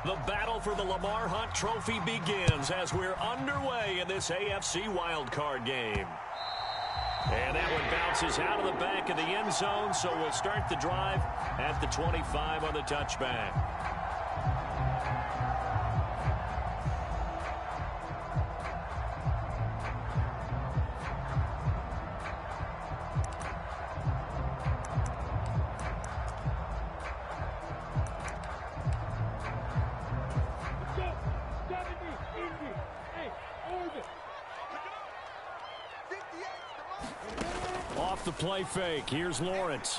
The battle for the Lamar Hunt Trophy begins as we're underway in this AFC wildcard game. And that one bounces out of the back of the end zone, so we'll start the drive at the 25 on the touchback. Off the play fake. Here's Lawrence.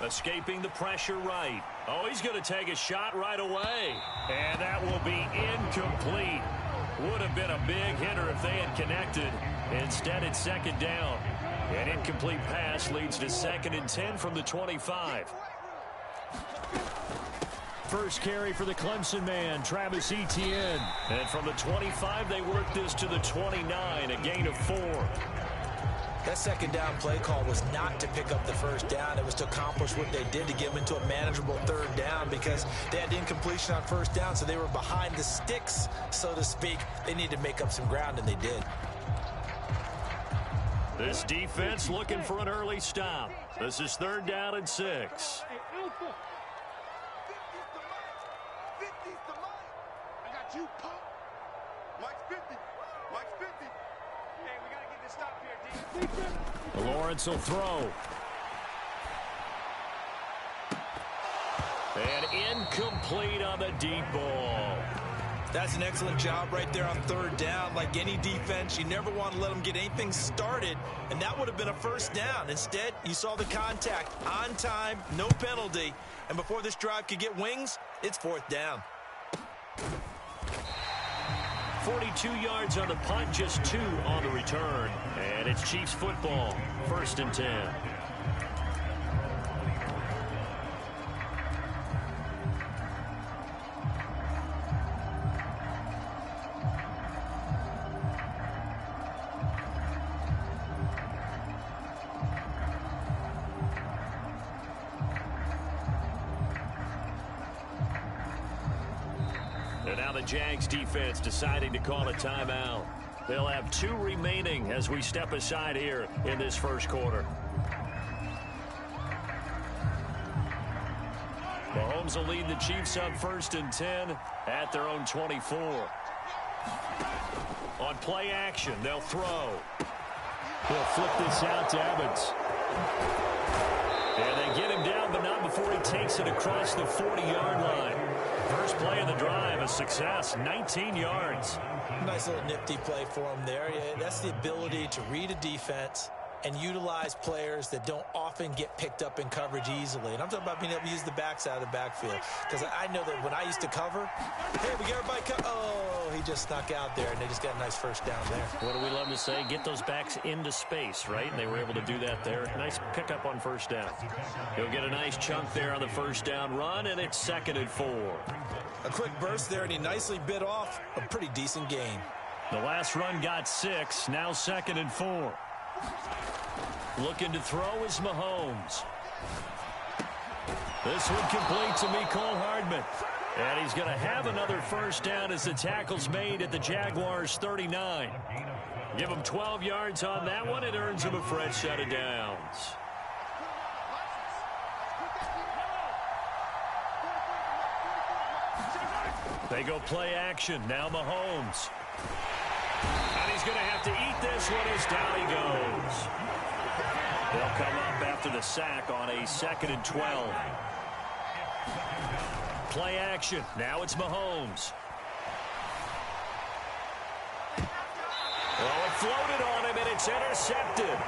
Escaping the pressure right. Oh, he's going to take a shot right away. And that will be incomplete. Would have been a big hitter if they had connected. Instead, it's second down. An incomplete pass leads to 2nd and 10 from the 25. First carry for the Clemson man, Travis Etienne. And from the 25, they work this to the 29, a gain of 4. That second down play call was not to pick up the first down. It was to accomplish what they did, to get them into a manageable third down, because they had incompletion on first down, so they were behind the sticks, so to speak. They needed to make up some ground, and they did. This defense looking for an early stop. This is 3rd down and 6. Lawrence will throw. And incomplete on the deep ball. That's an excellent job right there on 3rd down. Like any defense, you never want to let them get anything started, and that would have been a first down. Instead, you saw the contact on time, no penalty, and before this drive could get wings, it's 4th down. 42 yards on the punt, just 2 on the return. And it's Chiefs football, 1st and 10. And now the Jags defense deciding to call a timeout. They'll have 2 remaining as we step aside here in this first quarter. Mahomes will lead the Chiefs up 1st and 10 at their own 24. On play action, they'll throw. He'll flip this out to Evans. And they get him down, but not before he takes it across the 40-yard line. First play of the drive, a success, 19 yards. Nice little nifty play for him there. Yeah, that's the ability to read a defense and utilize players that don't often get picked up in coverage easily. And I'm talking about being able to use the backside of the backfield. Because I know that when I used to cover, hey, we got everybody oh, he just snuck out there, and they just got a nice first down there. What do we love to say? Get those backs into space, right? And they were able to do that there. Nice pickup on first down. He'll get a nice chunk there on the first down run, and it's 2nd and 4. A quick burst there, and he nicely bit off a pretty decent gain. The last run got 6, now 2nd and 4. Looking to throw is Mahomes. This one complete to Mecole Hardman. And he's going to have another first down as the tackle's made at the Jaguars' 39. Give him 12 yards on that one. It earns him a fresh set of downs. They go play action. Now Mahomes. And he's going to have to eat this one as down he goes. They'll come up after the sack on a 2nd and 12. Play action. Now it's Mahomes. Well, it floated on him, and it's intercepted.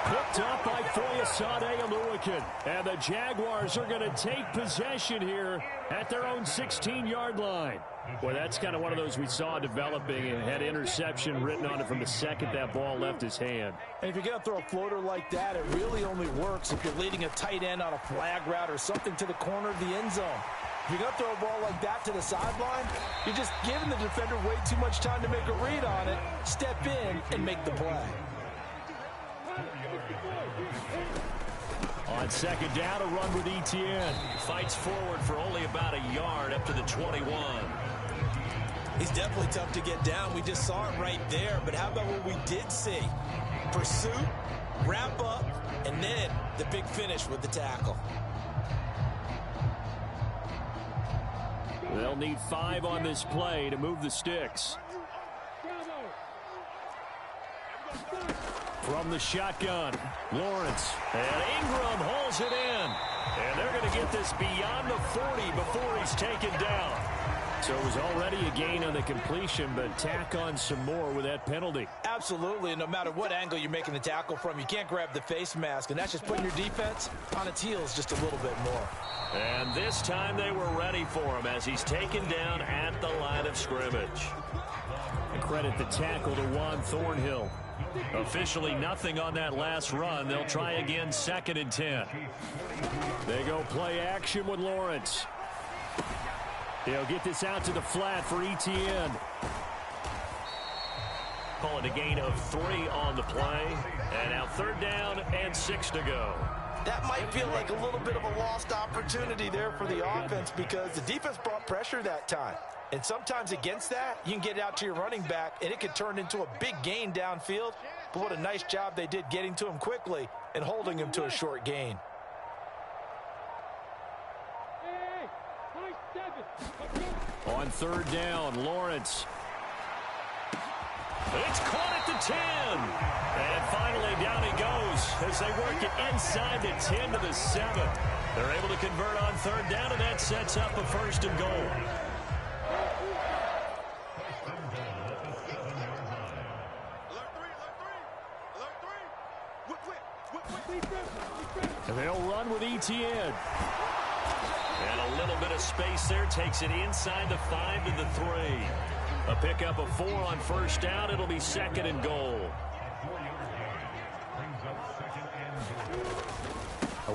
Picked up by Foyesade Oluwakin. And the Jaguars are going to take possession here at their own 16-yard line. Well, that's kind of one of those we saw developing and had interception written on it from the second that ball left his hand. And if you're going to throw a floater like that, it really only works if you're leading a tight end on a flag route or something to the corner of the end zone. If you're going to throw a ball like that to the sideline, you're just giving the defender way too much time to make a read on it, step in, and make the play. On second down, a run with Etienne. Fights forward for only about a yard up to the 21. He's definitely tough to get down. We just saw it right there. But how about what we did see? Pursuit, wrap up, and then the big finish with the tackle. They'll need 5 on this play to move the sticks. From the shotgun, Lawrence. And Ingram holds it in. And they're going to get this beyond the 40 before he's taken down. So it was already a gain on the completion, but tack on some more with that penalty. Absolutely, and no matter what angle you're making the tackle from, you can't grab the face mask, and that's just putting your defense on its heels just a little bit more. And this time they were ready for him as he's taken down at the line of scrimmage. And credit the tackle to Juan Thornhill. Officially nothing on that last run. They'll try again, 2nd and 10. They go play action with Lawrence. He'll get this out to the flat for Etienne. Call it a gain of 3 on the play. And now 3rd down and 6 to go. That might feel like a little bit of a lost opportunity there for the offense because the defense brought pressure that time. And sometimes against that, you can get it out to your running back, and it could turn into a big gain downfield. But what a nice job they did getting to him quickly and holding him to a short gain. On 3rd down, Lawrence. It's caught at the 10. And finally down he goes as they work it inside the 10 to the 7. They're able to convert on 3rd down, and that sets up a 1st and goal. And they'll run with Etienne. And a little bit of space there takes it inside the 5 to the 3. A pickup of 4 on 1st down. It'll be 2nd and goal.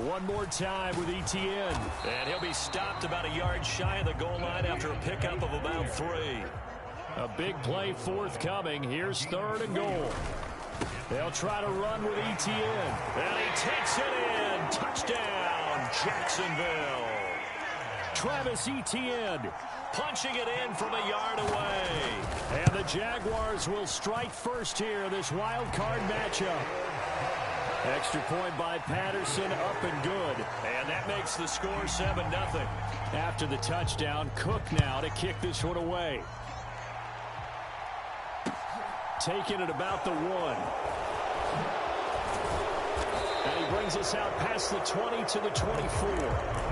One more time with Etienne. And he'll be stopped about a yard shy of the goal line after a pickup of about 3. A big play forthcoming. Here's 3rd and goal. They'll try to run with Etienne. And he takes it in. Touchdown, Jacksonville. Travis Etienne punching it in from a yard away. And the Jaguars will strike first here, this wild card matchup. Extra point by Patterson, up and good. And that makes the score 7-0. After the touchdown, Cook now to kick this one away. Taking it about the 1. And he brings us out past the 20 to the 24.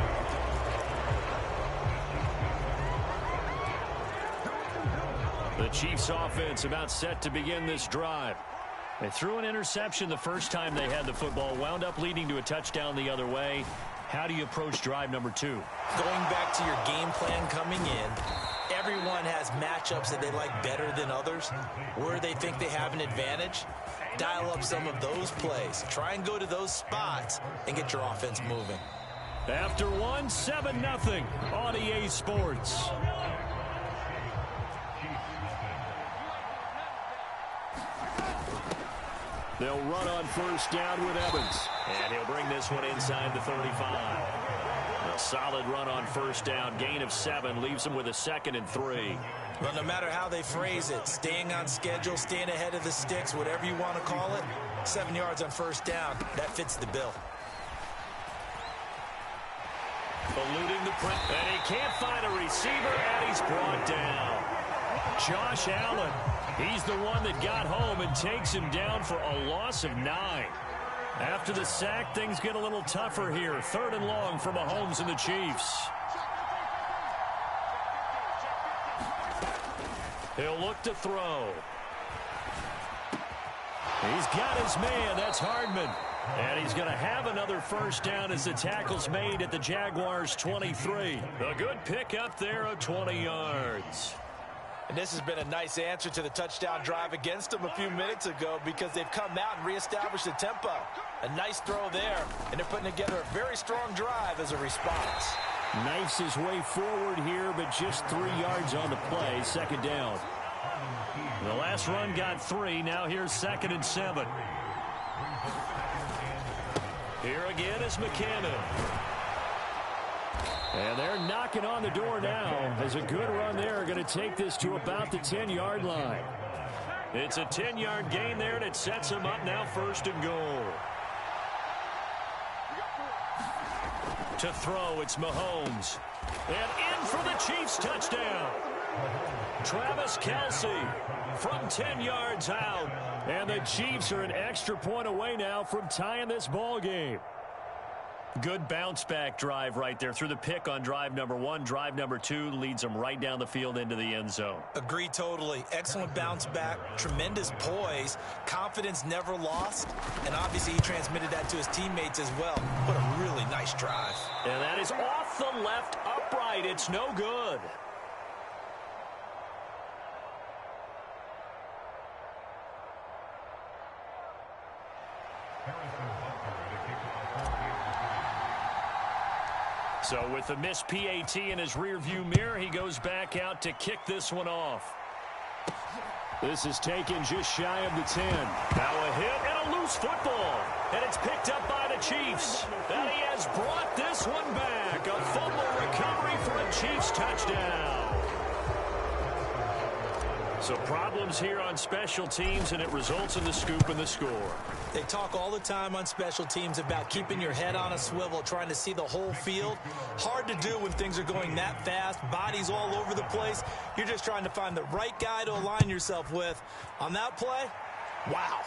The Chiefs offense about set to begin this drive. They threw an interception the first time they had the football, wound up leading to a touchdown the other way. How do you approach drive number 2? Going back to your game plan coming in, everyone has matchups that they like better than others. Where they think they have an advantage, dial up some of those plays. Try and go to those spots and get your offense moving. After 1, 7-0 on EA Sports. They'll run on 1st down with Evans. And he'll bring this one inside the 35. A solid run on 1st down. Gain of 7 leaves them with a 2nd and 3. Well, no matter how they phrase it, staying on schedule, staying ahead of the sticks, whatever you want to call it, 7 yards on 1st down, that fits the bill. Eluding the print. And he can't find a receiver, and he's brought down. Josh Allen. He's the one that got home and takes him down for a loss of 9. After the sack, things get a little tougher here. 3rd and long for Mahomes and the Chiefs. He'll look to throw. He's got his man. That's Hardman. And he's going to have another 1st down as the tackle's made at the Jaguars' 23. A good pick up there of 20 yards. And this has been a nice answer to the touchdown drive against them a few minutes ago because they've come out and reestablished the tempo. A nice throw there, and they're putting together a very strong drive as a response. Knifes his way forward here, but just 3 yards on the play. 2nd down. The last run got 3. Now here's 2nd and 7. Here again is McCannon. And they're knocking on the door now as a good run there. Going to take this to about the 10-yard line. It's a 10-yard gain there, and it sets them up now 1st and goal. To throw, it's Mahomes. And in for the Chiefs touchdown. Travis Kelce from 10 yards out. And the Chiefs are an extra point away now from tying this ball game. Good bounce-back drive right there. Through the pick on drive number 1. Drive number 2 leads them right down the field into the end zone. Agree totally. Excellent bounce-back. Tremendous poise. Confidence never lost. And obviously he transmitted that to his teammates as well. What a really nice drive. And that is off the left upright. It's no good. So with the missed PAT in his rearview mirror, he goes back out to kick this one off. This is taken just shy of the 10. Now a hit and a loose football. And it's picked up by the Chiefs. And he has brought this one back. A fumble recovery for a Chiefs touchdown. So problems here on special teams, and it results in the scoop and the score. They talk all the time on special teams about keeping your head on a swivel, trying to see the whole field. Hard to do when things are going that fast, bodies all over the place. You're just trying to find the right guy to align yourself with. On that play, wow.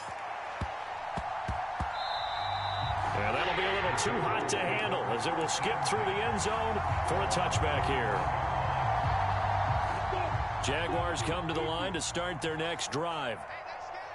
Yeah, that'll be a little too hot to handle as it will skip through the end zone for a touchback here. Jaguars come to the line to start their next drive.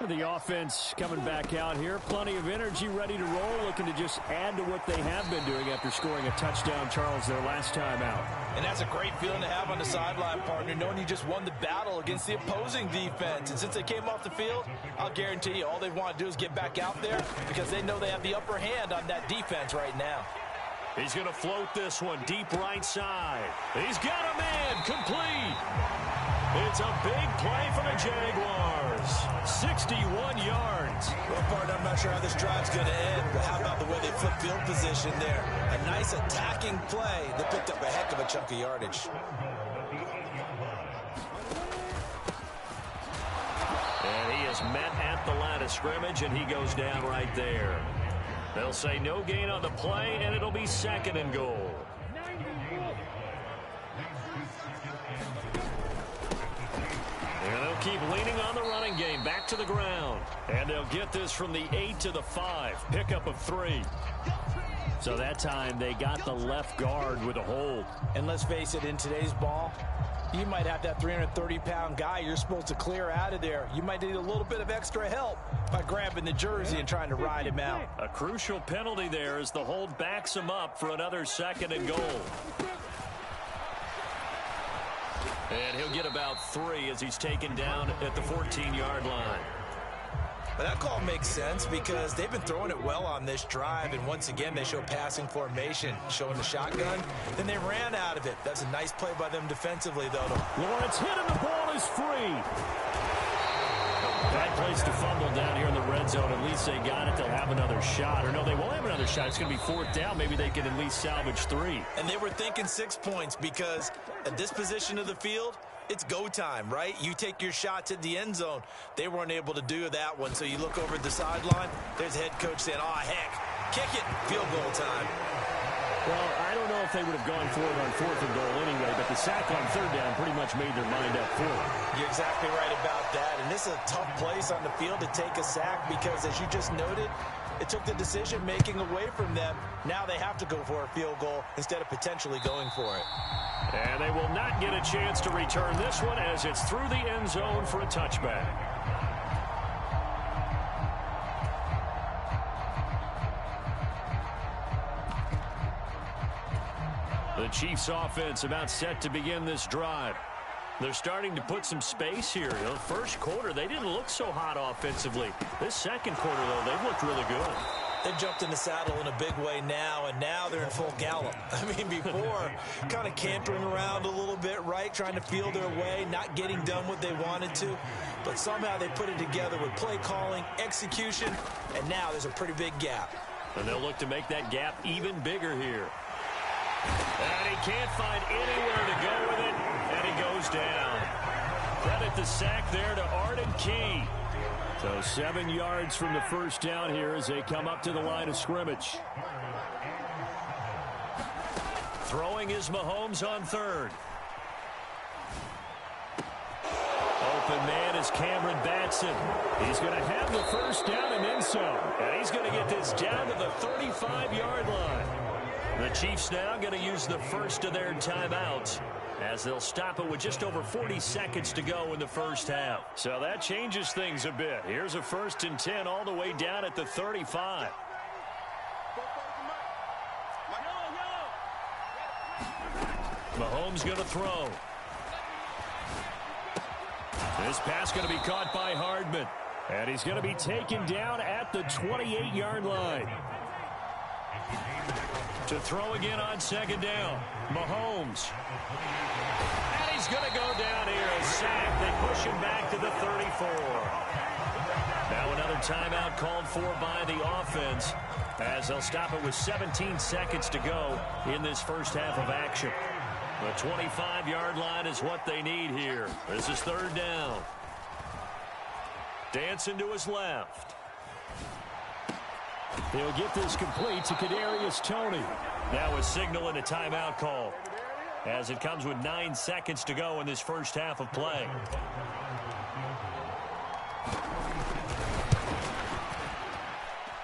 The offense coming back out here. Plenty of energy, ready to roll, looking to just add to what they have been doing after scoring a touchdown, Charles, their last time out. And that's a great feeling to have on the sideline, partner, knowing you just won the battle against the opposing defense. And since they came off the field, I'll guarantee you all they want to do is get back out there because they know they have the upper hand on that defense right now. He's going to float this one deep right side. He's got a man complete. It's a big play for the Jaguars. 61 yards. Well, partner, I'm not sure how this drive's going to end, but how about the way they flip field position there? A nice attacking play that picked up a heck of a chunk of yardage. And he is met at the line of scrimmage, and he goes down right there. They'll say no gain on the play, and it'll be 2nd and goal. And they'll keep leaning on the running game, back to the ground. And they'll get this from the 8 to the 5, pickup of 3. So that time they got the left guard with a hold. And let's face it, in today's ball, you might have that 330-pound guy you're supposed to clear out of there. You might need a little bit of extra help by grabbing the jersey and trying to ride him out. A crucial penalty there as the hold backs him up for another 2nd and goal. And he'll get about 3 as he's taken down at the 14-yard line. But that call makes sense because they've been throwing it well on this drive, and once again they show passing formation, showing the shotgun. Then they ran out of it. That's a nice play by them defensively, though. Lawrence hit and the ball is free. Bad place to fumble down here in the red zone. At least they got it. They'll have another shot. Or no, they won't have another shot. It's going to be 4th down. Maybe they can at least salvage 3. And they were thinking 6 points because at this position of the field, it's go time, right? You take your shots at the end zone. They weren't able to do that one. So you look over at the sideline. There's the head coach saying, oh, heck, kick it. Field goal time. Well, I don't know if they would have gone for it on 4th and goal anyway, but the sack on 3rd down pretty much made their mind up for it. You're exactly right about that. And this is a tough place on the field to take a sack because, as you just noted, it took the decision-making away from them. Now they have to go for a field goal instead of potentially going for it. And they will not get a chance to return this one as it's through the end zone for a touchback. The Chiefs offense about set to begin this drive. They're starting to put some space here. The first quarter, they didn't look so hot offensively. This second quarter, though, they've looked really good. They've jumped in the saddle in a big way now, and now they're in full gallop. I mean, before, kind of cantering around a little bit, right, trying to feel their way, not getting done what they wanted to. But somehow they put it together with play calling, execution, and now there's a pretty big gap. And they'll look to make that gap even bigger here. And he can't find anywhere to go with it, and he goes down. Credit the sack there to Arden Key. So 7 yards from the first down here as they come up to the line of scrimmage. Throwing is Mahomes on third. Open man is Cameron Batson. He's going to have the first down and then some. And he's going to get this down to the 35-yard line. The Chiefs now going to use the first of their timeouts as they'll stop it with just over 40 seconds to go in the first half. So that changes things a bit. Here's a 1st and 10 all the way down at the 35. Mahomes going to throw. This pass going to be caught by Hardman. And he's going to be taken down at the 28-yard line. To throw again on 2nd down. Mahomes. And he's going to go down here. A sack. They push him back to the 34. Now another timeout called for by the offense as they'll stop it with 17 seconds to go in this first half of action. The 25-yard line is what they need here. This is 3rd down. Dancing to his left. He'll get this complete to Kadarius Toney. Now a signal and a timeout call as it comes with 9 seconds to go in this first half of play.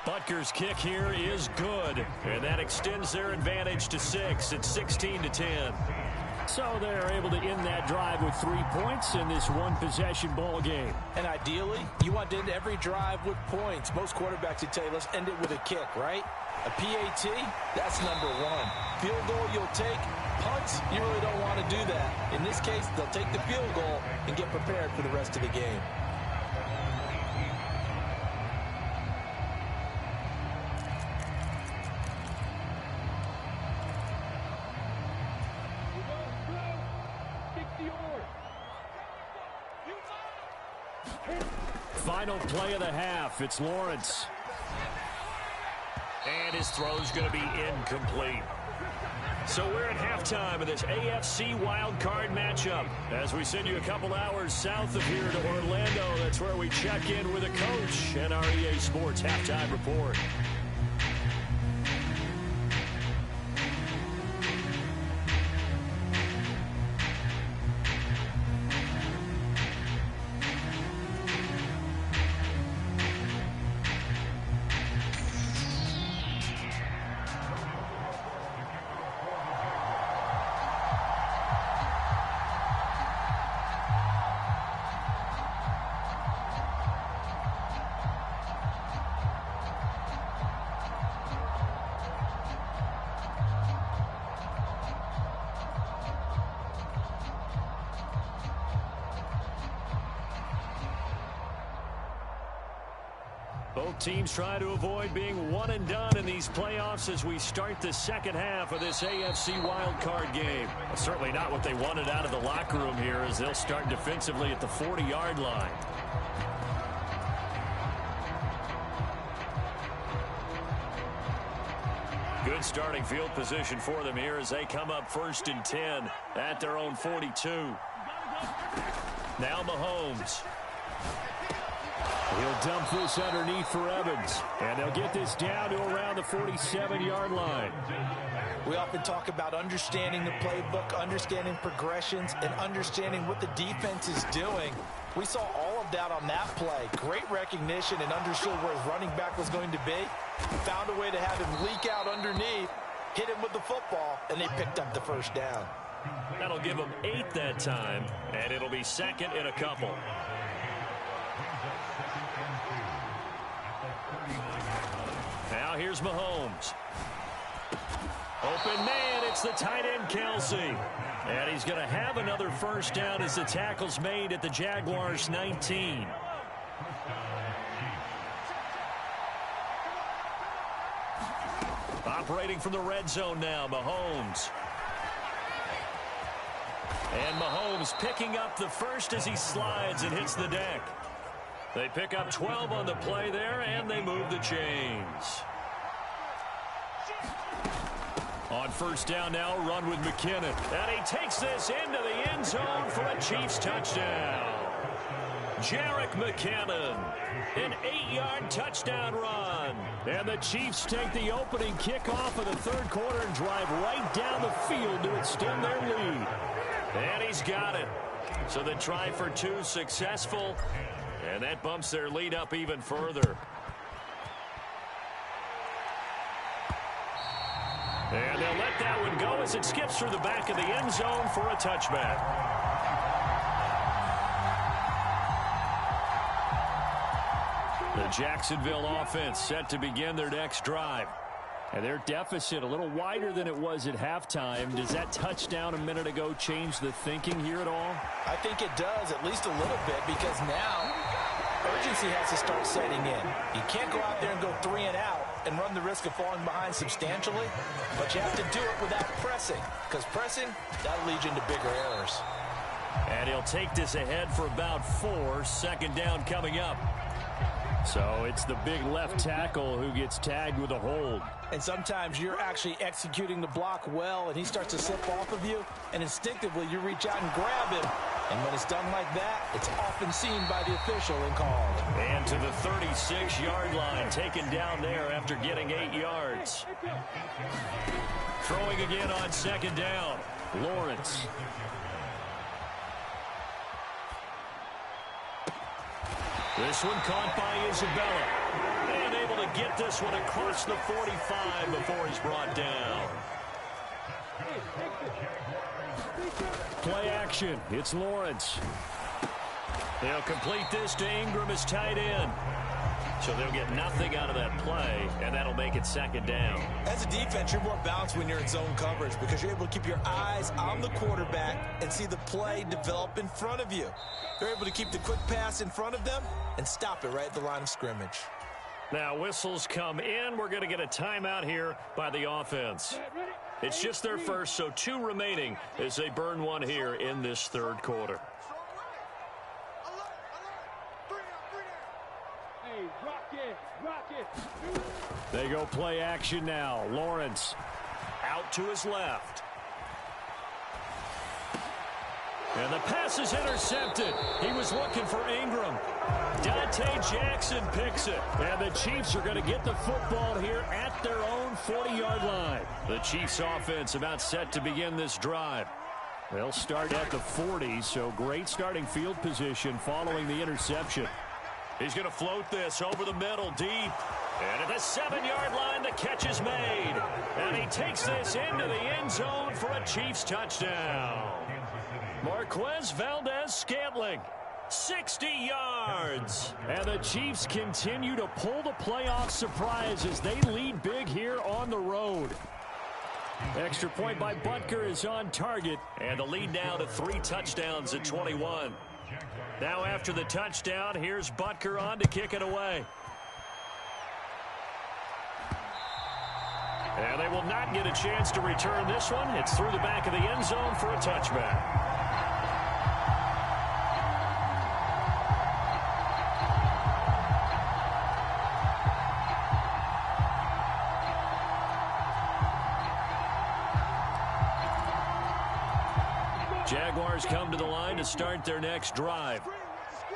Butker's kick here is good, and that extends their advantage to 6. It's 16-10. So they're able to end that drive with 3 points in this one-possession ball game. And ideally, you want to end every drive with points. Most quarterbacks would tell you, let's end it with a kick, right? A PAT, that's number 1. Field goal you'll take. Punts, you really don't want to do that. In this case, they'll take the field goal and get prepared for the rest of the game. Final play of the half. It's Lawrence. And his throw's going to be incomplete. So we're at halftime of this AFC wildcard matchup. As we send you a couple hours south of here to Orlando, that's where we check in with a coach and our EA Sports halftime report. Both teams try to avoid being one and done in these playoffs as we start the second half of this AFC wildcard game. Certainly not what they wanted out of the locker room here as they'll start defensively at the 40-yard line. Good starting field position for them here as they come up 1st and 10 at their own 42. Now Mahomes. He'll dump this underneath for Evans. And they'll get this down to around the 47-yard line. We often talk about understanding the playbook, understanding progressions, and understanding what the defense is doing. We saw all of that on that play. Great recognition and understood where his running back was going to be. Found a way to have him leak out underneath, hit him with the football, and they picked up the first down. That'll give them 8 that time, and it'll be 2nd and a couple. Now here's Mahomes. Open man, it's the tight end Kelsey. And he's going to have another first down as the tackle's made at the Jaguars' 19. Operating from the red zone now, Mahomes. And Mahomes picking up the first as he slides and hits the deck. They pick up 12 on the play there, and they move the chains. On first down now, run with McKinnon. And he takes this into the end zone for a Chiefs touchdown. Jerick McKinnon, an 8-yard touchdown run. And the Chiefs take the opening kickoff of the third quarter and drive right down the field to extend their lead. And he's got it. So the try for two successful, and that bumps their lead up even further. And they'll let that one go as it skips through the back of the end zone for a touchback. The Jacksonville offense set to begin their next drive. And their deficit a little wider than it was at halftime. Does that touchdown a minute ago change the thinking here at all? I think it does, at least a little bit, because now urgency has to start setting in. You can't go out there and go 3 and out and run the risk of falling behind substantially, but you have to do it without pressing, because pressing, that'll lead you into bigger errors. And he'll take this ahead for about 4. Second down coming up. So it's the big left tackle who gets tagged with a hold. And sometimes you're actually executing the block well, and he starts to slip off of you, and instinctively you reach out and grab him. And when it's done like that, it's often seen by the official and called. And to the 36-yard line, taken down there after getting 8 yards. Throwing again on second down, Lawrence. This one caught by Isabella. And able to get this one across the 45 before he's brought down. Play action. It's Lawrence. They'll complete this to Ingram as tight end. So they'll get nothing out of that play, and that'll make it second down. As a defense, you're more balanced when you're in zone coverage because you're able to keep your eyes on the quarterback and see the play develop in front of you. They're able to keep the quick pass in front of them and stop it right at the line of scrimmage. Now whistles come in. We're going to get a timeout here by the offense. It's just their first, so 2 remaining as they burn one here in this third quarter. They go play action now. Lawrence out to his left. And the pass is intercepted. He was looking for Ingram. Dante Jackson picks it. And the Chiefs are going to get the football here at their own 40-yard line. The Chiefs offense about set to begin this drive. They'll start at the 40, so great starting field position following the interception. He's going to float this over the middle deep. And at the 7-yard line, the catch is made. And he takes this into the end zone for a Chiefs touchdown. Marquez Valdez-Scantling, 60 yards. And the Chiefs continue to pull the playoff surprise as they lead big here on the road. Extra point by Butker is on target. And the lead now to 3 touchdowns at 21. Now after the touchdown, here's Butker on to kick it away. And they will not get a chance to return this one. It's through the back of the end zone for a touchback. Jaguars come to the line to start their next drive.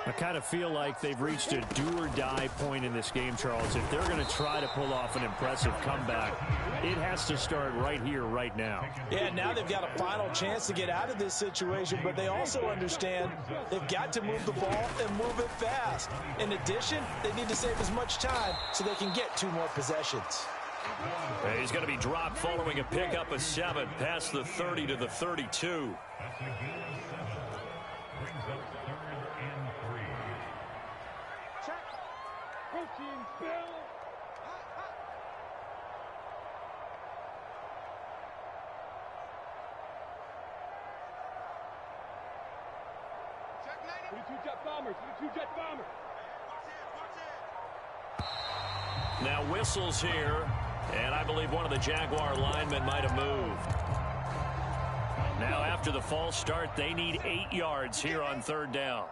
I kind of feel like they've reached a do-or-die point in this game, Charles. If they're going to try to pull off an impressive comeback, it has to start right here, right now. Yeah, now they've got a final chance to get out of this situation, but they also understand they've got to move the ball and move it fast. In addition, they need to save as much time so they can get 2 more possessions. He's going to be dropped following a pickup of 7 past the 30 to the 32. Now whistles here, and I believe one of the Jaguar linemen might have moved. Now after the false start, they need 8 yards here on third down.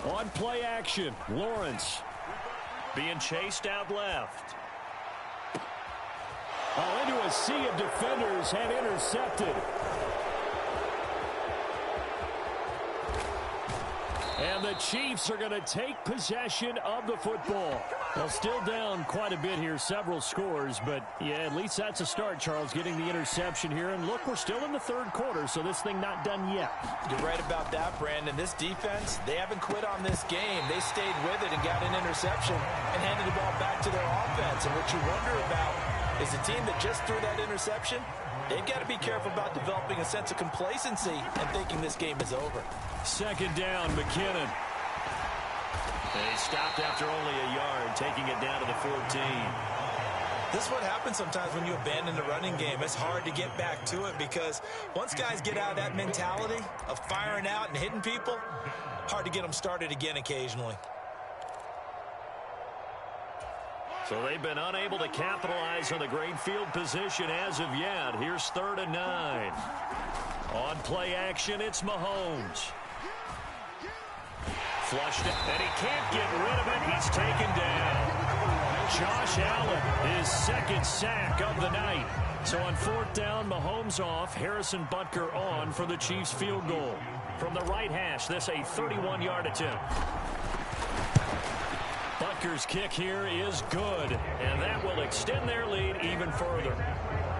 On play action, Lawrence being chased out left. Oh, into a sea of defenders and intercepted. And the Chiefs are going to take possession of the football. Well, still down quite a bit here, several scores, but yeah, at least that's a start, Charles, getting the interception here. And look, we're still in the third quarter, so this thing not done yet. You're right about that, Brandon. This defense, they haven't quit on this game. They stayed with it and got an interception and handed the ball back to their offense. And what you wonder about is the team that just threw that interception, they've got to be careful about developing a sense of complacency and thinking this game is over. Second down, McKinnon. And he stopped after only a yard, taking it down to the 14. This is what happens sometimes when you abandon the running game. It's hard to get back to it because once guys get out of that mentality of firing out and hitting people, hard to get them started again occasionally. So they've been unable to capitalize on the great field position as of yet. Here's 3rd and 9. On play action, it's Mahomes. Flushed it, and he can't get rid of it. He's taken down. Josh Allen, his second sack of the night. So on 4th down, Mahomes off, Harrison Butker on for the Chiefs field goal. From the right hash, this a 31-yard attempt. Butker's kick here is good, and that will extend their lead even further.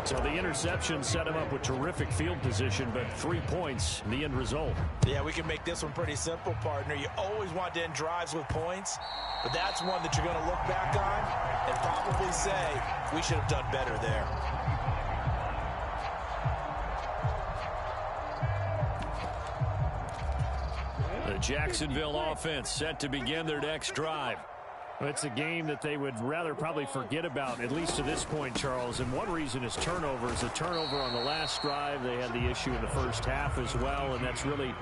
So the interception set him up with terrific field position, but 3 points, the end result. Yeah, we can make this one pretty simple, partner. You always want to end drives with points, but that's one that you're going to look back on and probably say, we should have done better there. The Jacksonville offense set to begin their next drive. It's a game that they would rather probably forget about, at least to this point, Charles. And one reason is turnovers. A turnover on the last drive. They had the issue in the first half as well, and that's really,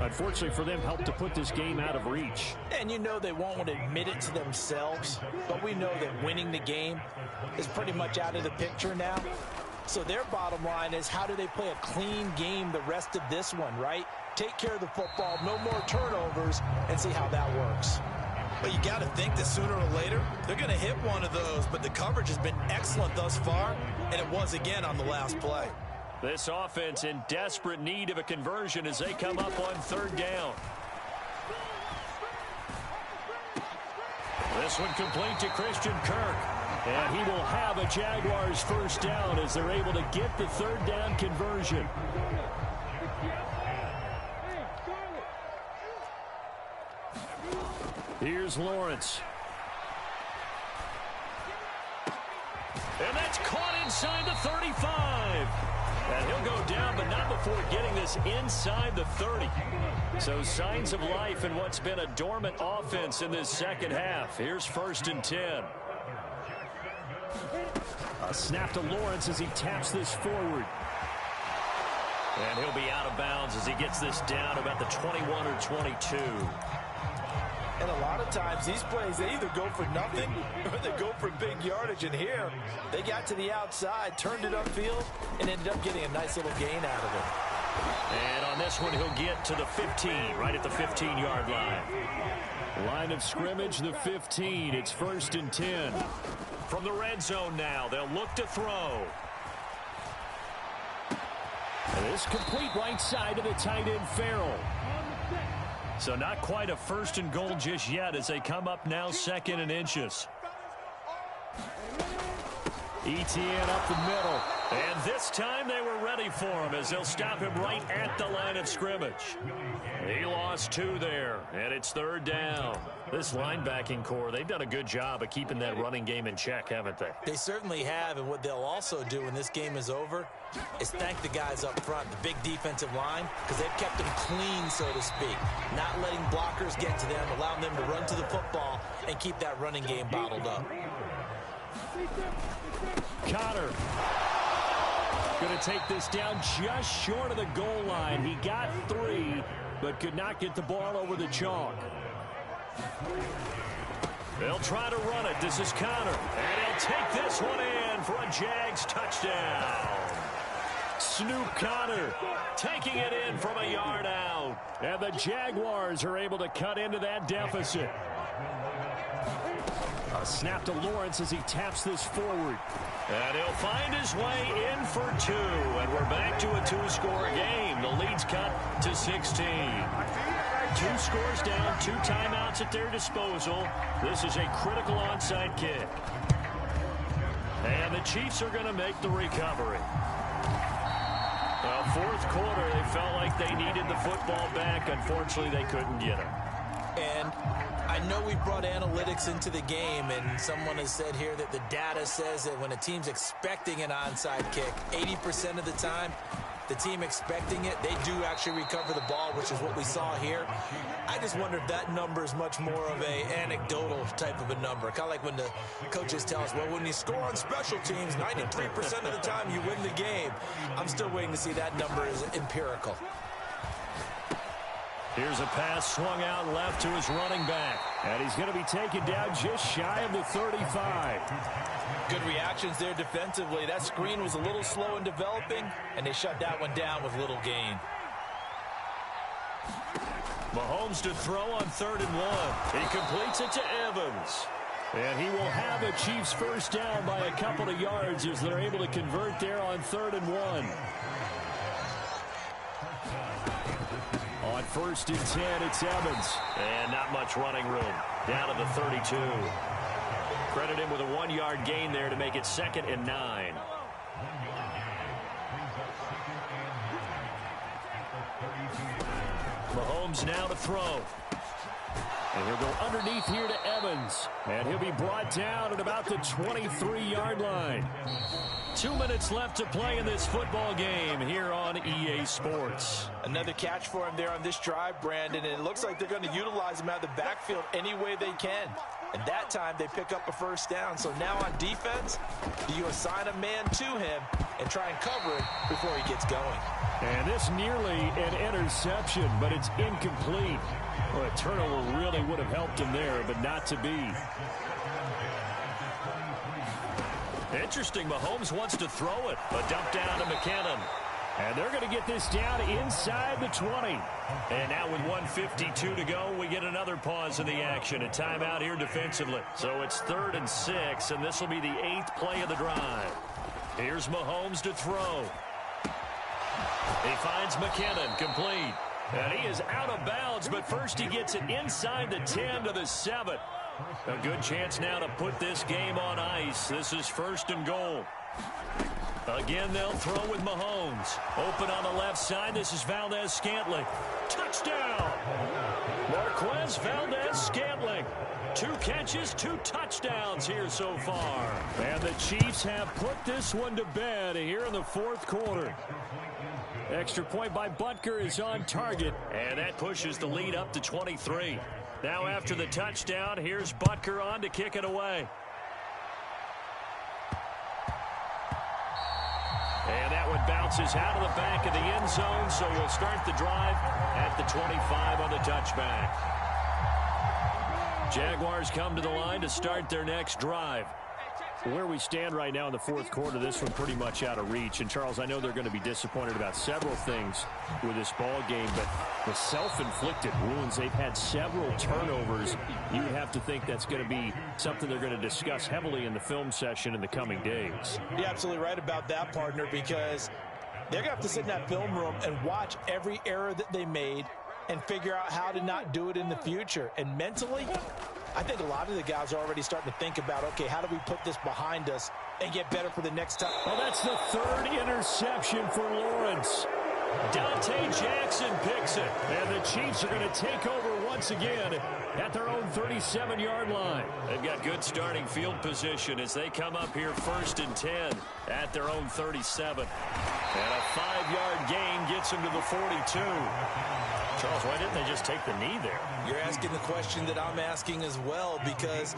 unfortunately for them, helped to put this game out of reach. And you know they won't want to admit it to themselves, but we know that winning the game is pretty much out of the picture now. So their bottom line is, how do they play a clean game the rest of this one, right? Take care of the football, no more turnovers, and see how that works. But you got to think that sooner or later, they're going to hit one of those. But the coverage has been excellent thus far, and it was again on the last play. This offense in desperate need of a conversion as they come up on 3rd down. This one complete to Christian Kirk. And he will have a Jaguars first down as they're able to get the 3rd down conversion. Here's Lawrence. And that's caught inside the 35. And he'll go down, but not before getting this inside the 30. So signs of life in what's been a dormant offense in this second half. Here's 1st and 10. A snap to Lawrence as he taps this forward. And he'll be out of bounds as he gets this down about the 21 or 22. And a lot of times these plays, they either go for nothing or they go for big yardage. And here, they got to the outside, turned it upfield, and ended up getting a nice little gain out of it. And on this one, he'll get to the 15, right at the 15-yard line. Line of scrimmage, the 15. It's 1st and 10. From the red zone now, they'll look to throw. And this complete right side of the tight end, Farrell. So not quite a 1st and goal just yet as they come up now 2nd and inches. ETN up the middle. And this time they were ready for him as they'll stop him right at the line of scrimmage. He lost 2 there, and it's 3rd down. This linebacking core, they've done a good job of keeping that running game in check, haven't they? They certainly have, and what they'll also do when this game is over is thank the guys up front, the big defensive line, because they've kept them clean, so to speak. Not letting blockers get to them, allowing them to run to the football and keep that running game bottled up. Connor going to take this down just short of the goal line. He got 3, but could not get the ball over the chalk. They'll try to run it. This is Connor. And he'll take this one in for a Jags touchdown. Snoop Connor taking it in from a yard out. And the Jaguars are able to cut into that deficit. Snap to Lawrence as he taps this forward. And he'll find his way in for 2. And we're back to a 2-score game. The lead's cut to 16. 2 scores down, 2 timeouts at their disposal. This is a critical onside kick. And the Chiefs are going to make the recovery. Well, fourth quarter, they felt like they needed the football back. Unfortunately, they couldn't get it. And I know we brought analytics into the game, and someone has said here that the data says that when a team's expecting an onside kick, 80% of the time, the team expecting it, they do actually recover the ball, which is what we saw here. I just wonder if that number is much more of a anecdotal type of a number. Kind of like when the coaches tell us, well, when you score on special teams, 93% of the time you win the game. I'm still waiting to see that number is empirical. Here's a pass swung out left to his running back. And he's going to be taken down just shy of the 35. Good reactions there defensively. That screen was a little slow in developing, and they shut that one down with little gain. Mahomes to throw on 3rd and 1. He completes it to Evans. And he will have a Chiefs first down by a couple of yards as they're able to convert there on 3rd and 1. On 1st and 10, it's Evans. And not much running room. Down to the 32. Credit him with a 1-yard gain there to make it 2nd and 9. Mahomes now to throw. And he'll go underneath here to Evans. And he'll be brought down at about the 23-yard line. 2 minutes left to play in this football game here on EA Sports. Another catch for him there on this drive, Brandon, and it looks like they're going to utilize him out of the backfield any way they can. And that time they pick up a first down. So now on defense, do you assign a man to him and try and cover it before he gets going? And this nearly an interception, but it's incomplete. Well, a turnover really would have helped him there, but not to be. Interesting, Mahomes wants to throw it. A dump down to McKinnon. And they're going to get this down inside the 20. And now with 1:52 to go, we get another pause in the action. A timeout here defensively. So it's 3rd and 6, and this will be the 8th play of the drive. Here's Mahomes to throw. He finds McKinnon, complete. And he is out of bounds, but first he gets it inside the 10 to the 7. A good chance now to put this game on ice. This is 1st and goal. Again, they'll throw with Mahomes. Open on the left side. This is Valdez-Scantling. Touchdown! Marquez Valdez-Scantling. 2 catches, 2 touchdowns here so far. And the Chiefs have put this one to bed here in the 4th quarter. Extra point by Butker is on target. And that pushes the lead up to 23. Now after the touchdown, here's Butker on to kick it away. And that one bounces out of the back of the end zone, so we'll start the drive at the 25 on the touchback. Jaguars come to the line to start their next drive. Where we stand right now in the 4th quarter, this one pretty much out of reach. And, Charles, I know they're going to be disappointed about several things with this ball game, but the self-inflicted wounds, they've had several turnovers. You would have to think that's going to be something they're going to discuss heavily in the film session in the coming days. You're absolutely right about that, partner, because they're going to have to sit in that film room and watch every error that they made and figure out how to not do it in the future. And mentally, I think a lot of the guys are already starting to think about, okay, how do we put this behind us and get better for the next time? Well, that's the 3rd interception for Lawrence. Dante Jackson picks it. And the Chiefs are going to take over once again at their own 37-yard line. They've got good starting field position as they come up here 1st and 10 at their own 37. And a 5-yard gain gets them to the 42. Charles, why didn't they just take the knee there? You're asking the question that I'm asking as well, because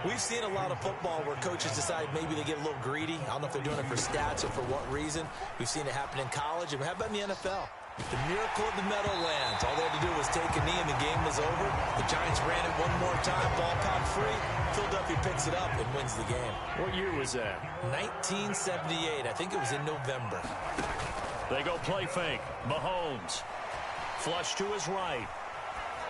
we've seen a lot of football where coaches decide maybe they get a little greedy. I don't know if they're doing it for stats or for what reason. We've seen it happen in college. And how about in the NFL? The miracle of the Meadowlands. All they had to do was take a knee and the game was over. The Giants ran it one more time, ball popped free. Philadelphia picks it up and wins the game. What year was that? 1978. I think it was in November. They go play fake. Mahomes. Flush to his right.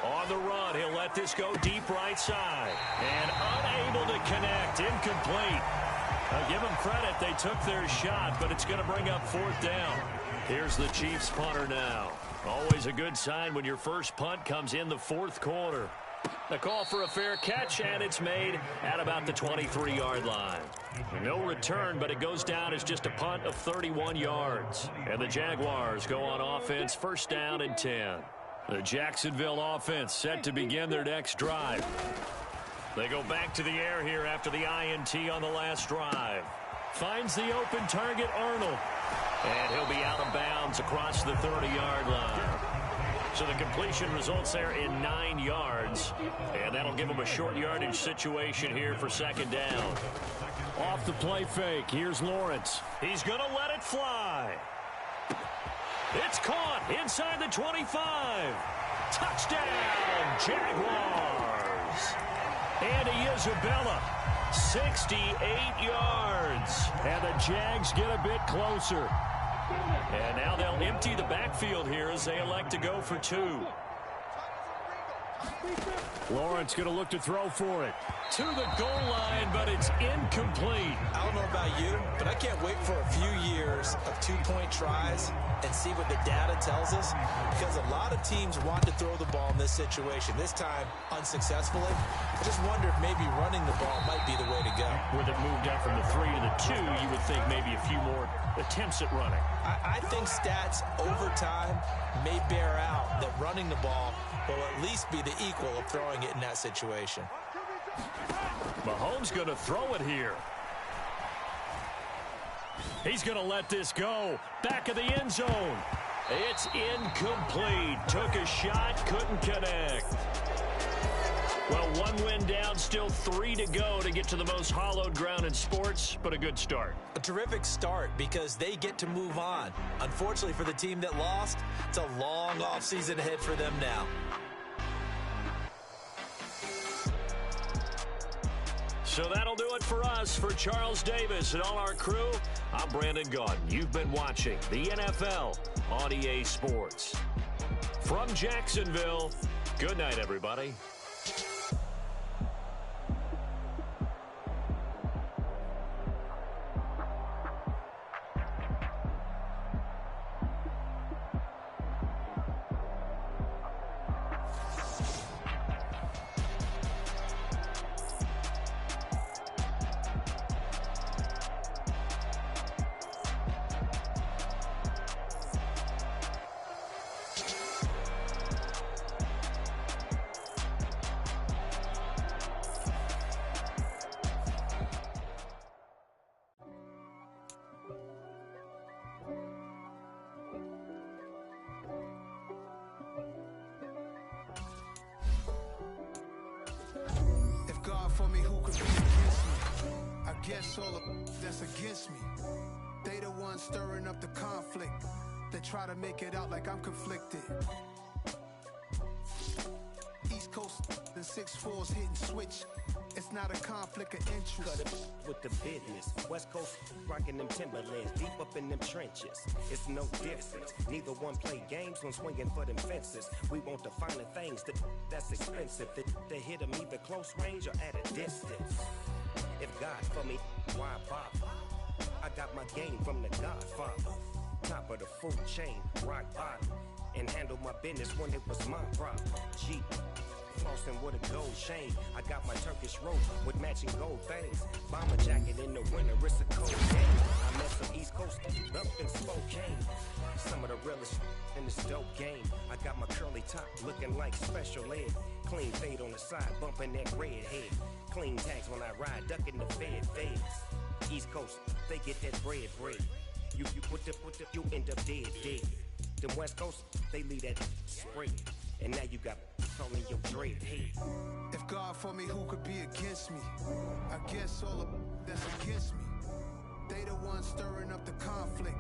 On the run, he'll let this go deep right side. And unable to connect. Incomplete. I'll give them credit. They took their shot, but it's going to bring up fourth down. Here's the Chiefs punter now. Always a good sign when your first punt comes in the fourth quarter. The call for a fair catch, and it's made at about the 23-yard line. No return, but it goes down as just a punt of 31 yards. And the Jaguars go on offense, first down and 10. The Jacksonville offense set to begin their next drive. They go back to the air here after the INT on the last drive. Finds the open target, Arnold. And he'll be out of bounds across the 30-yard line. So the completion results there in 9 yards. And that'll give him a short yardage situation here for second down. Off the play fake, here's Lawrence. He's going to let it fly. It's caught inside the 25. Touchdown, Jaguars. Andy Isabella, 68 yards. And the Jags get a bit closer. And now they'll empty the backfield here as they elect to go for two. Lawrence going to look to throw for it. To the goal line, but it's incomplete. I don't know about you, but I can't wait for a few years of two-point tries and see what the data tells us, because a lot of teams want to throw the ball in this situation. This time, unsuccessfully. I just wonder if maybe running the ball might be the way to go. With it moved up from the 3 to the 2, you would think maybe a few more attempts at running. I think stats over time may bear out that running the ball will at least be the equal of throwing it in that situation. Mahomes going to throw it here. He's going to let this go. Back of the end zone. It's incomplete. Took a shot, couldn't connect. Well, one win down, still 3 to go to get to the most hallowed ground in sports, but a good start. A terrific start because they get to move on. Unfortunately for the team that lost, it's a long offseason ahead for them now. So that'll do it for us. For Charles Davis and all our crew, I'm Brandon Gaudin. You've been watching the NFL on EA Sports. From Jacksonville, good night, everybody. For me, who could be against me? I guess all of that's against me. They the ones stirring up the conflict. They try to make it out like I'm conflicted. East Coast and 6'4's hitting switch. It's not a conflict of interest. Cut it with the business. West Coast rocking them Timberlands, deep up in them trenches. It's no difference. Neither one play games when swinging for them fences. We want the finer things that's expensive. They hit them either close range or at a distance. If God for me, why bother? I got my game from the Godfather. Top of the food chain, rock bottom. And handle my business when it was my problem. G. Flossing with a gold chain. I got my Turkish rope with matching gold things. Bomber jacket in the winter, it's a cold game. I met some East Coast up in Spokane. Some of the realest in this dope game. I got my curly top looking like special ed. Clean fade on the side, bumping that red head. Clean tags when I ride, ducking the feds. East Coast, they get that bread. You you end up dead. Them West Coast, they leave that spread. And now you got only your dread head. If God for me, who could be against me? I guess all of that's against me. They the ones stirring up the conflict.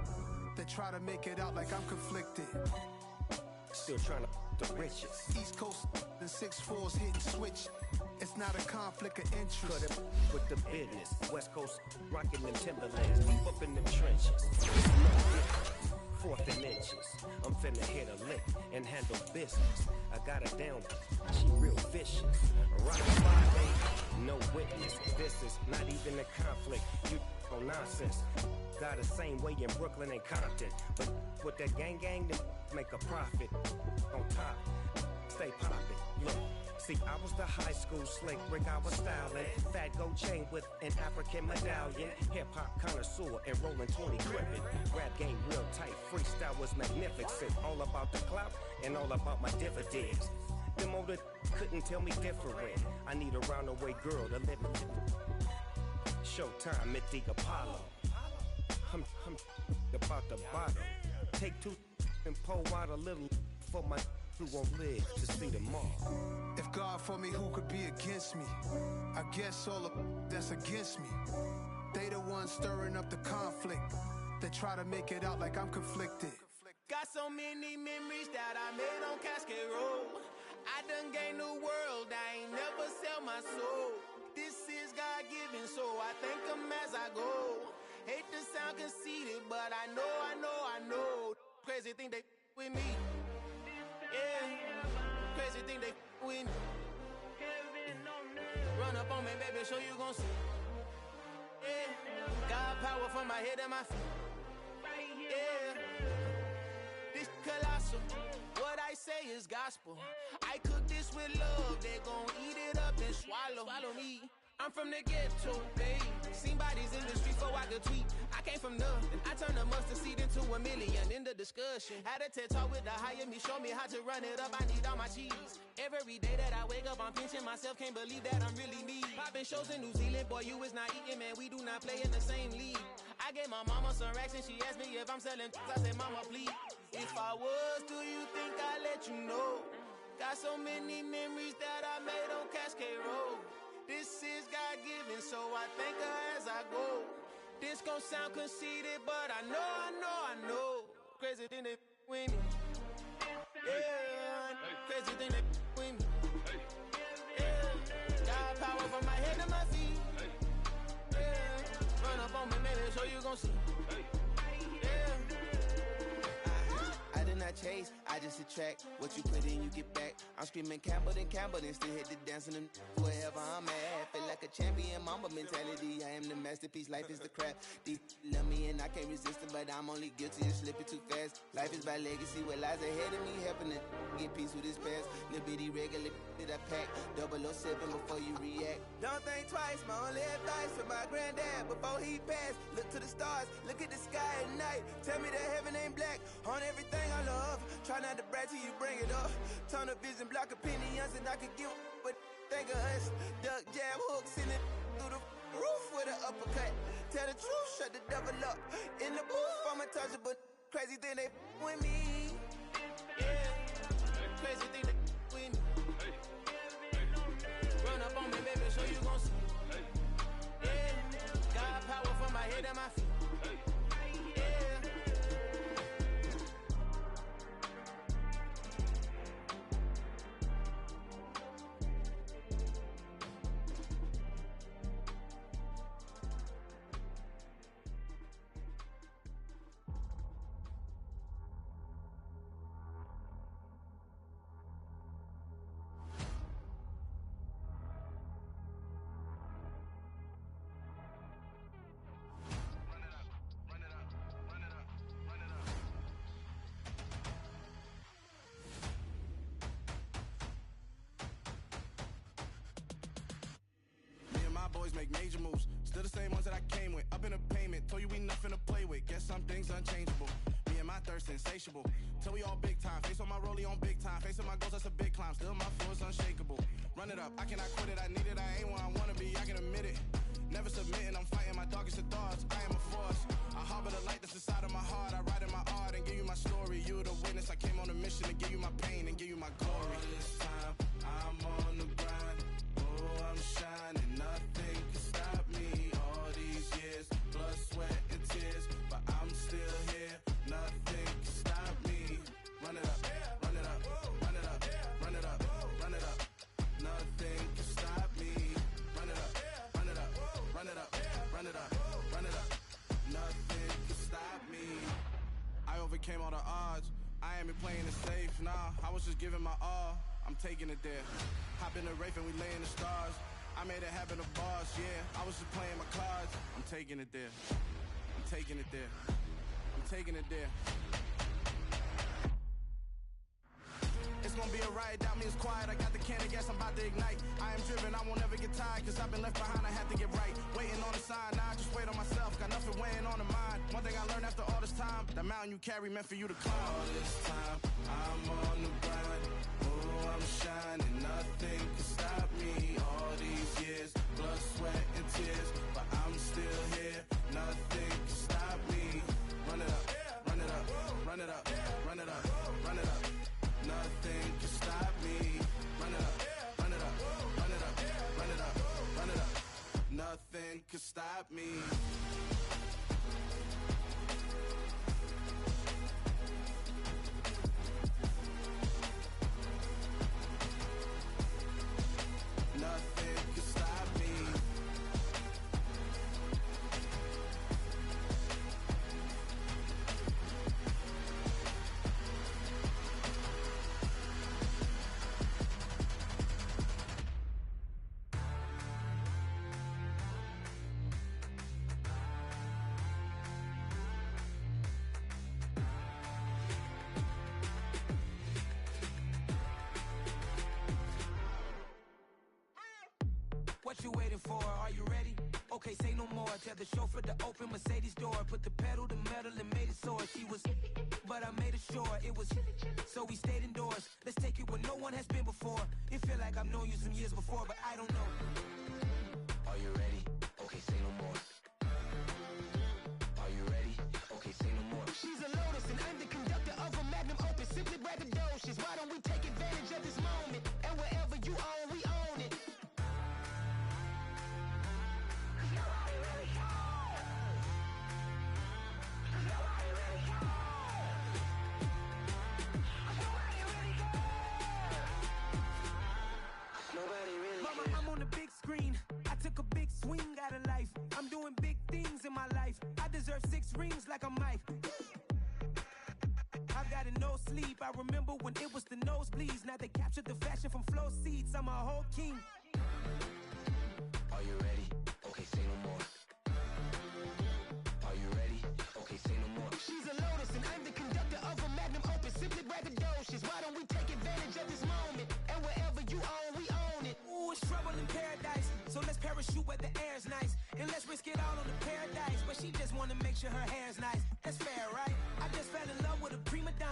They try to make it out like I'm conflicted. Still trying to the riches. East Coast and 6'4's hitting switch. It's not a conflict of interest. Cut it with the business. West Coast rocking them Timberlands, deep up in them trenches. It's no different. 4th and inches. I'm finna hit a lick and handle business. I got her down, she real vicious. Rock 5'8", no witness. This is not even a conflict. You on nonsense. Got the same way in Brooklyn and Compton. But with that gang, then make a profit. On top, stay poppin'. Look. See, I was the high school slick Rick, I was styling. Fat gold chain with an African medallion. Hip-hop connoisseur and rolling 20 crippin'. Rap game real tight, freestyle was magnificent. All about the clout and all about my dividends. Them older couldn't tell me different. I need a roundaway girl to live in. Showtime at the Apollo. I'm about the bottom. Take 2 and pour out a little for my who won't live to see tomorrow. If God for me, who could be against me? I guess all of that's against me. They the ones stirring up the conflict. They try to make it out like I'm conflicted. Got so many memories that I made on Cascade Road. I done gained the world, I ain't never sell my soul. This is God-given, so I thank him as I go. Hate to sound conceited, but I know. Crazy thing they with me. Yeah, crazy thing they with me. Run up on me, baby, show you gon' see. Yeah, got power from my head and my feet. Yeah, this colossal. What I say is gospel. I cook this with love. They gon' eat it up and swallow me. I'm from the ghetto, babe. Seen bodies in the street before I could tweet. I came from nothing. I turned a mustard seed into a million in the discussion. Had a TED talk with the higher me, show me how to run it up. I need all my cheese. Every day that I wake up, I'm pinching myself. Can't believe that I'm really me. Popping shows in New Zealand, boy, you is not eating, man. We do not play in the same league. I gave my mama some racks and she asked me if I'm selling. I said, mama, please. If I was, do you think I'd let you know? Got so many memories that I made on Cascade Road. This is God-given, so I thank her as I go. This gon' sound conceited, but I know. Crazy thing they with me. Yeah, crazy thing they with me. Yeah, got power from my head to my feet. Yeah, run up on me, baby, so you gon' see. Yeah. I did not chase, I just attract. What you put in, you get back. I'm screaming Campbell, then still hit the dancing and wherever I'm at. Feel like a champion, mamba mentality. I am the masterpiece, life is the crap. Deep love me and I can't resist it, but I'm only guilty of slipping too fast. Life is by legacy, what lies ahead of me, helping to get peace with his past. Little bitty regular that I pack, 007 before you react. Don't think twice, my only advice for my granddad before he passed. Look to the stars, look at the sky at night. Tell me that heaven ain't black on everything I love. Try not to brag till you bring it up. Tunnel vision, block opinions, and I could give but think of us. Duck jab hooks in it through the roof with an uppercut. Tell the truth, shut the devil up. In the booth, I'm untouchable. Crazy thing they with me. Yeah, crazy thing they with me. Run up on me, baby, so you gon' see. Yeah, got power from my head and my feet. Boys make major moves, still the same ones that I came with. Up in a payment, told you we nothing to play with. Guess some things unchangeable. Me and my thirst insatiable. Till we all big time. Face on my rollie on big time. Facing my goals, that's a big climb. Still my flow is unshakable. Run it up, I cannot quit it. I need it, I ain't where I wanna be. I can admit it. Never submitting, I'm fighting my darkest of thoughts. I am a force. I harbor the light that's inside of my heart. I write in my art and give you my story. You the witness. I came on a mission to give you my pain and give you my glory. All this time, I'm on the grind. Oh, I'm shining. Nothing can stop me. All these years, blood, sweat, and tears. But I'm still here. Nothing can stop me. Run it up, run it up, run it up, run it up, run it up. Nothing can stop me. Run it up, run it up, run it up, run it up, run it up. Nothing can stop me. I overcame overcame all the odds. I ain't been playing it safe, nah, I was just giving my all. I'm taking it there. Hop in the Wraith and we lay in the stars. I made it happen to boss, yeah. I was just playing my cards. I'm taking it there. I'm taking it there. I'm taking it there. It's gonna be a riot, that means quiet. I got the can of gas, I'm about to ignite. I am driven, I won't ever get tired, cause I've been left behind, I had to get right. Waiting on the sign, now I just wait on myself. Got nothing weighing on the mind. One thing I learned after all this time, the mountain you carry meant for you to climb. All this time, I'm on the grind. Oh, I'm shining, nothing can stop me. All these years, blood, sweat, and tears, but I'm still here. Nothing can stop me. Run it up, run it up, run it up, run it up, run it up. Nothing can stop me. Run it up, run it up, run it up, run it up, run it up. Nothing can stop me. Nothing can stop me. What you waiting for? Are you ready? Okay, say no more. Tell the chauffeur to open Mercedes door. Put the pedal to metal and made it soar. She was, but I made it sure it was. So we stayed indoors. Let's take it where no one has been before. It feel like I've known you some years before, but I don't know. Are you ready? Okay, say no more. Are you ready? Okay, say no more. She's a Lotus and I'm the conductor of a Magnum Opus. Simply braggadocious. Why don't we take advantage of this moment? And wherever you own, we own it. Mama, I'm on the big screen. I took a big swing out of life. I'm doing big things in my life. I deserve 6 rings like I'm Mike. I've got no sleep. I remember when it was the nosebleeds. Now they captured the fashion from flow seats. I'm a whole king. Are you ready? Okay, say no more. Are you ready? Okay, say no more. She's a Lotus and I'm the conductor of a Magnum Opus. Simply braggadocious. Why don't we take advantage of this moment? And wherever you own, we own it. Ooh, it's trouble in paradise. So let's parachute where the air's nice. And let's risk it all on the paradise. But she just wanna make sure her hair's nice. That's fair, right? I just fell in love with a prima donna.